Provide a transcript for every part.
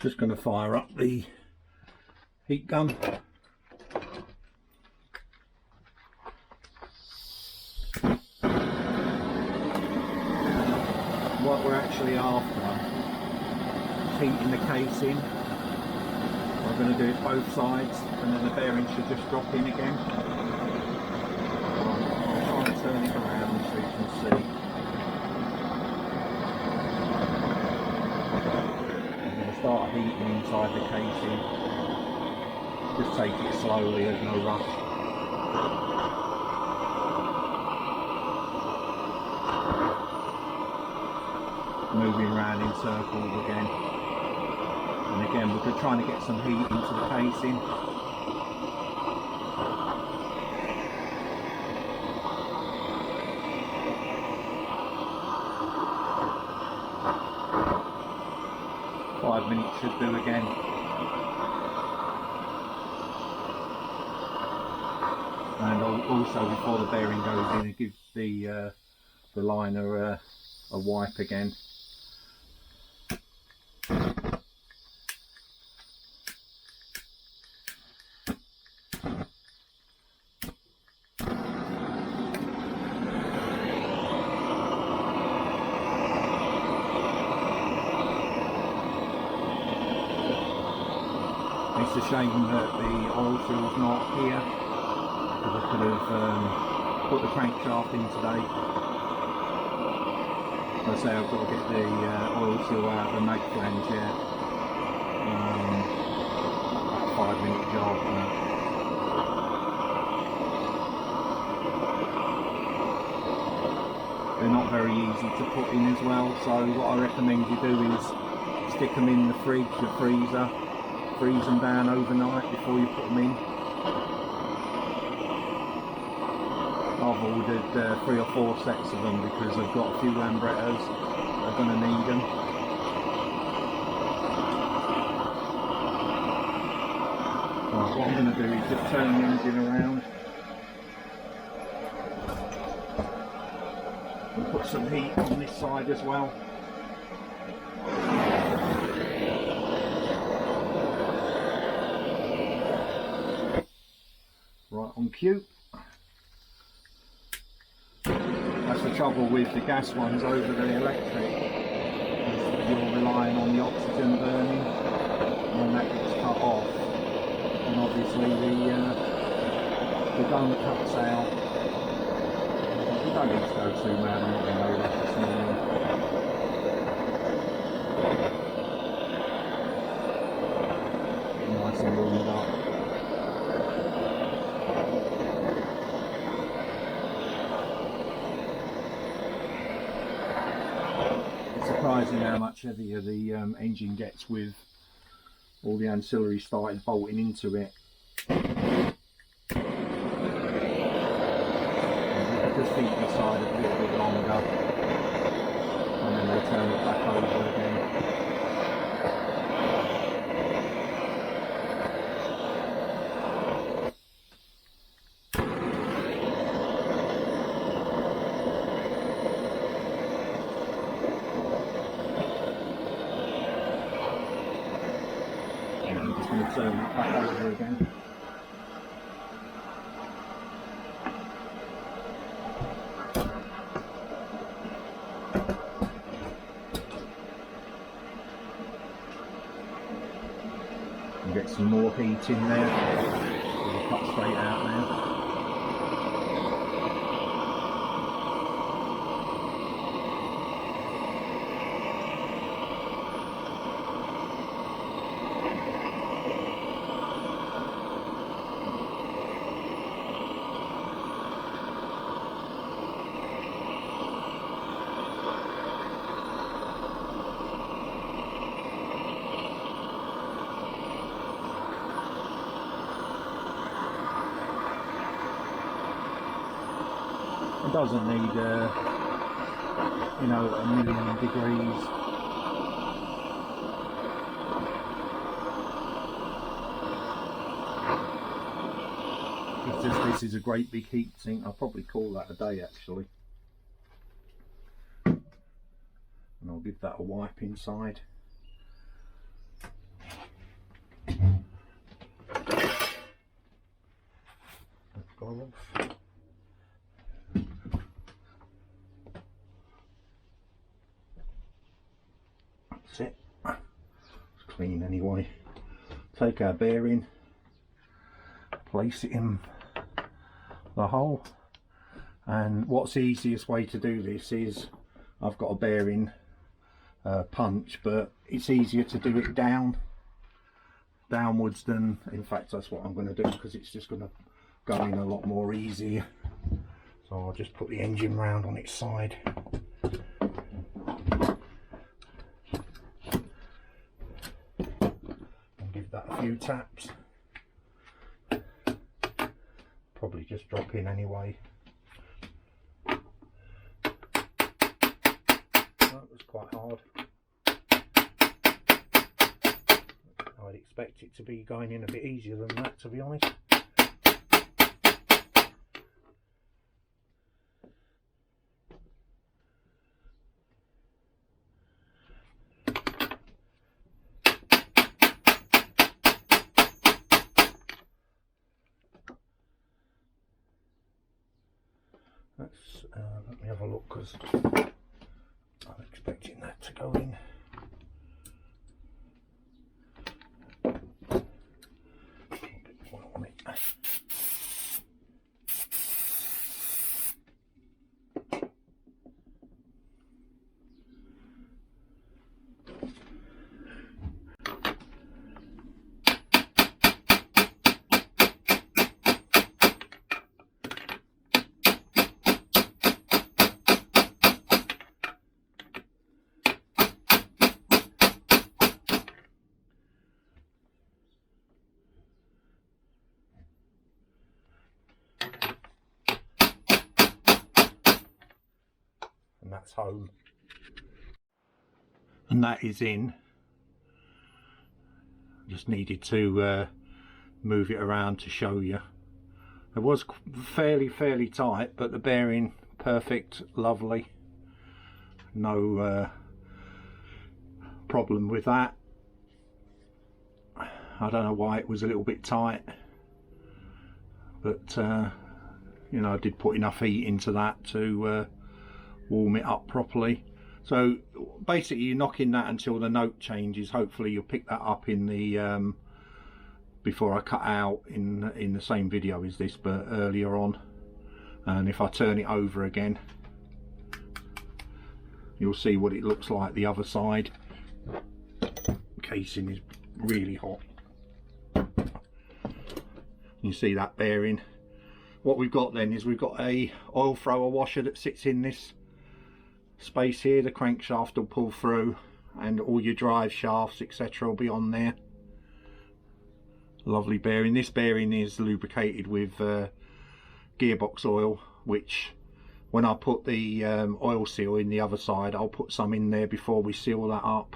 Just going to fire up the heat gun. What we're actually after is heating the casing. We're going to do it both sides and then the bearing should just drop in again. I'll try and turn it around so you can see. Start heating inside the casing. Just take it slowly, there's no rush. Moving around in circles again. And again we're trying to get some heat into the casing. Minutes should do again. And also before the bearing goes in, it gives the liner a wipe again. It's a shame that the oil seal's not here, because I could have put the crankshaft in today. As I say, I've got to get the oil seal out of the mag flange yet. About a 5-minute job. They're not very easy to put in as well, so what I recommend you do is stick them in the fridge, the freezer. Freeze them down overnight before you put them in. I've ordered 3 or 4 sets of them because I've got a few Lambrettas that are going to need them. Right, what I'm going to do is just turn the engine around and put some heat on this side as well. Right on cue. That's the trouble with the gas ones over the electric. You're relying on the oxygen burning, and when that gets cut off, and obviously the gun cuts out. You don't need to go too mad, I'm not going to go that this morning. Nice and warmed up. Surprising how much heavier the engine gets with all the ancillaries started bolting into it. Just keep the side a little bit longer and then we'll turn it back over again. I'm just going to turn it back over again. And get some more heat in there. It'll cut straight out now. It doesn't need, you know, 1,000,000 degrees. It's just, this is a great big heat sink. I'll probably call that a day actually. And I'll give that a wipe inside. clean anyway. Take our bearing, place it in the hole, and what's the easiest way to do this is, I've got a bearing punch, but it's easier to do it downwards than, in fact that's what I'm going to do, because it's just going to go in a lot more easier. So I'll just put the engine round on its side. And give that a few taps. Probably just drop in anyway. That was quite hard. I'd expect it to be going in a bit easier than that, to be honest. Let me have a look, because I'm expecting that to go in. And that's home, and that is in. Just needed to move it around to show you. It was fairly tight, but the bearing perfect, lovely, no problem with that. I don't know why it was a little bit tight, but you know, I did put enough heat into that to warm it up properly. So basically you're knocking that until the note changes. Hopefully you'll pick that up in the before I cut out in the same video as this, but earlier on. And if I turn it over again, you'll see what it looks like the other side. The casing is really hot. You see that bearing. What we've got then is we've got a oil thrower washer that sits in this space here. The crankshaft will pull through and all your drive shafts etc will be on there. Lovely bearing. This bearing is lubricated with gearbox oil, which when I put the oil seal in the other side, I'll put some in there before we seal that up.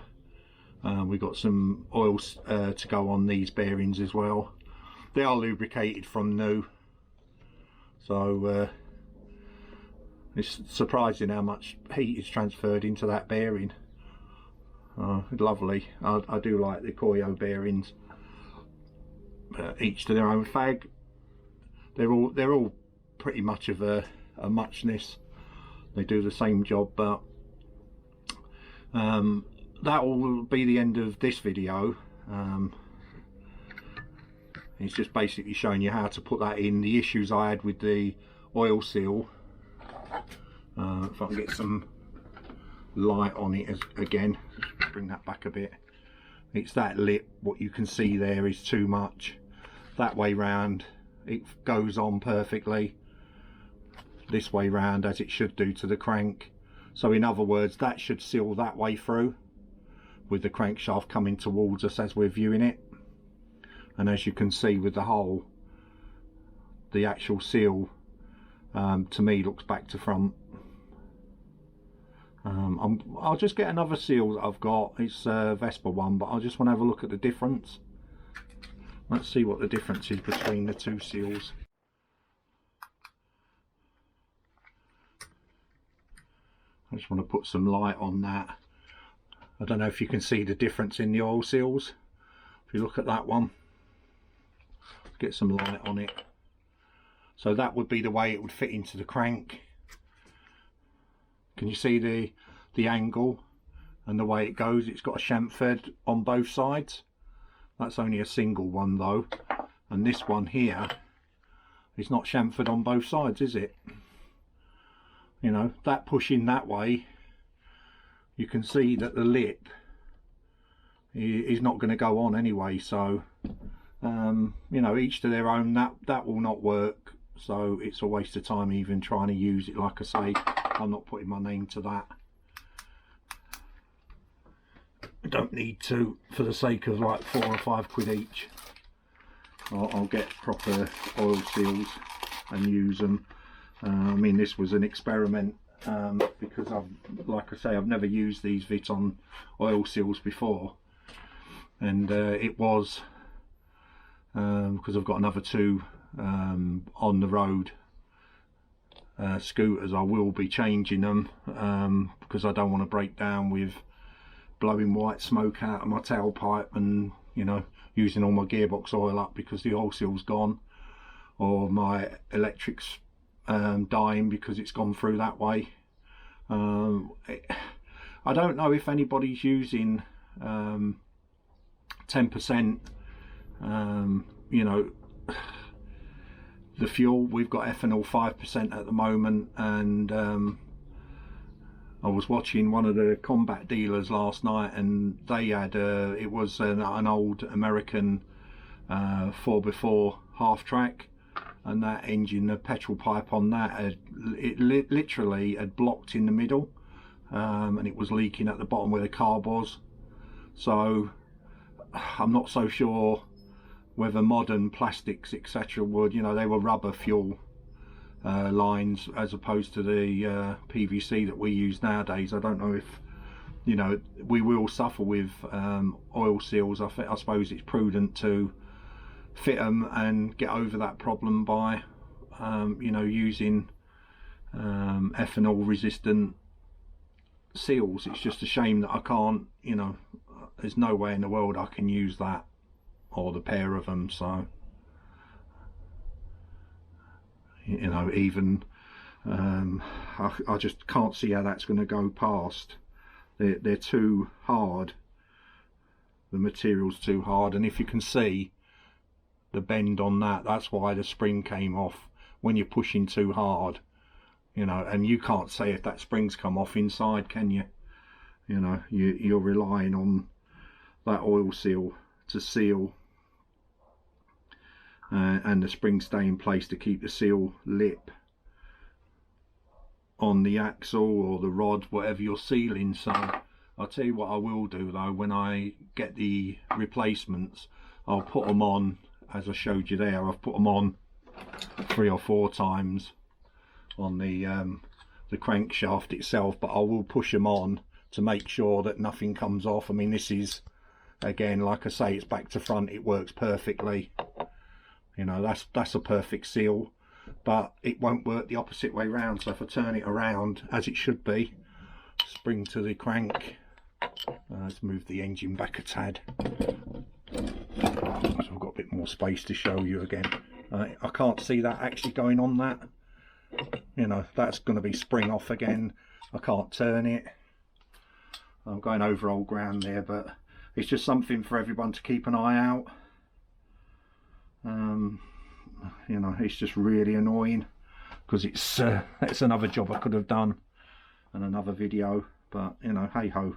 We've got some oil to go on these bearings as well. They are lubricated from new, so it's surprising how much heat is transferred into that bearing. Lovely. I do like the Koyo bearings. Each to their own fag. They're all pretty much of a muchness. They do the same job, but that will be the end of this video. It's just basically showing you how to put that in. The issues I had with the oil seal. If I can get some light on it again, just bring that back a bit. It's that lip, what you can see there is too much. That way round it goes on perfectly, this way round as it should do to the crank. So in other words, that should seal that way through, with the crankshaft coming towards us as we're viewing it. And as you can see with the hole, the actual seal to me looks back to front. I'll just get another seal that I've got. It's a Vespa one, but I just want to have a look at the difference. Let's see what the difference is between the two seals. I just want to put some light on that. I don't know if you can see the difference in the oil seals. If you look at that one, get some light on it. So that would be the way it would fit into the crank. Can you see the angle? and the way it goes, it's got a chamfered on both sides. That's only a single one though, and this one here is not chamfered on both sides, is it? You know, that pushing that way, you can see that the lip is not going to go on anyway. So you know, each to their own. That will not work, so it's a waste of time even trying to use it. Like I say, I'm not putting my name to that. I don't need to, for the sake of like 4 or 5 quid each. I'll get proper oil seals and use them. I mean, this was an experiment because like I say, I've never used these Viton oil seals before, and it was because I've got another 2 on the road scooters. I will be changing them because I don't want to break down with blowing white smoke out of my tailpipe and, you know, using all my gearbox oil up because the oil seal's gone, or my electric's dying because it's gone through that way. I don't know if anybody's using 10%, you know, the fuel. We've got ethanol 5% at the moment, and I was watching one of the combat dealers last night, and they had it was an old American 4x4 half track, and that engine, the petrol pipe on that, literally had blocked in the middle, and it was leaking at the bottom where the carb was. So I'm not so sure whether modern plastics etc would, you know, they were rubber fuel lines as opposed to the PVC that we use nowadays. I don't know if, you know, we will suffer with oil seals. I suppose it's prudent to fit them and get over that problem by you know, using ethanol resistant seals. It's just a shame that I can't, you know, there's no way in the world I can use that or the pair of them. So, you know, even I just can't see how that's going to go past. They're too hard, the material's too hard, and if you can see the bend on that, that's why the spring came off when you're pushing too hard, you know. And you can't say if that spring's come off inside, can you? You know, you're relying on that oil seal to seal and the spring stay in place to keep the seal lip on the axle or the rod, whatever you're sealing. So I'll tell you what I will do though, when I get the replacements, I'll put them on, as I showed you there. I've put them on 3 or 4 times on the crankshaft itself, but I will push them on to make sure that nothing comes off. I mean, this is, again, like I say, it's back to front, it works perfectly. You know, that's a perfect seal, but it won't work the opposite way round. So if I turn it around as it should be, spring to the crank, let's move the engine back a tad so I've got a bit more space to show you again. I can't see that actually going on that, you know, that's going to be spring off again. I can't turn it. I'm going over old ground there, but it's just something for everyone to keep an eye out. You know, it's just really annoying because it's another job I could have done and another video, but you know, hey ho,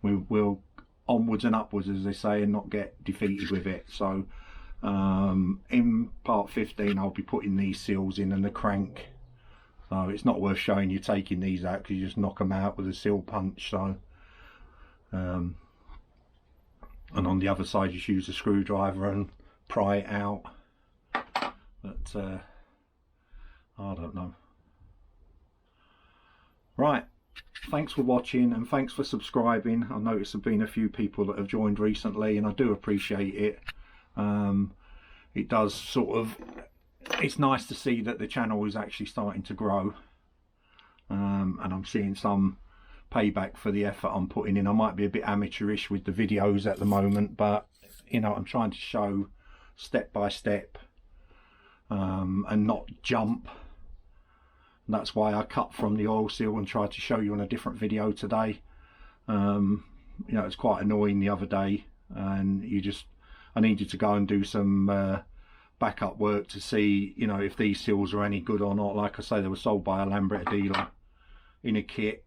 we'll onwards and upwards, as they say, and not get defeated with it. So in part 15 I'll be putting these seals in and the crank, so it's not worth showing you taking these out because you just knock them out with a seal punch. So and on the other side just use a screwdriver and pry it out, but I don't know. Right, thanks for watching and thanks for subscribing. I noticed there have been a few people that have joined recently, and I do appreciate it. It does sort of, it's nice to see that the channel is actually starting to grow, and I'm seeing some payback for the effort I'm putting in. I might be a bit amateurish with the videos at the moment, but you know, I'm trying to show step by step and not jump. And that's why I cut from the oil seal and tried to show you on a different video today. You know, it's quite annoying the other day, and I needed to go and do some backup work to see, you know, if these seals are any good or not. Like I say, they were sold by a Lambretta dealer in a kit,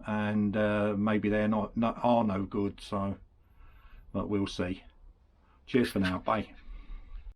and maybe they're not are no good, so but we'll see. Cheers for now, bye.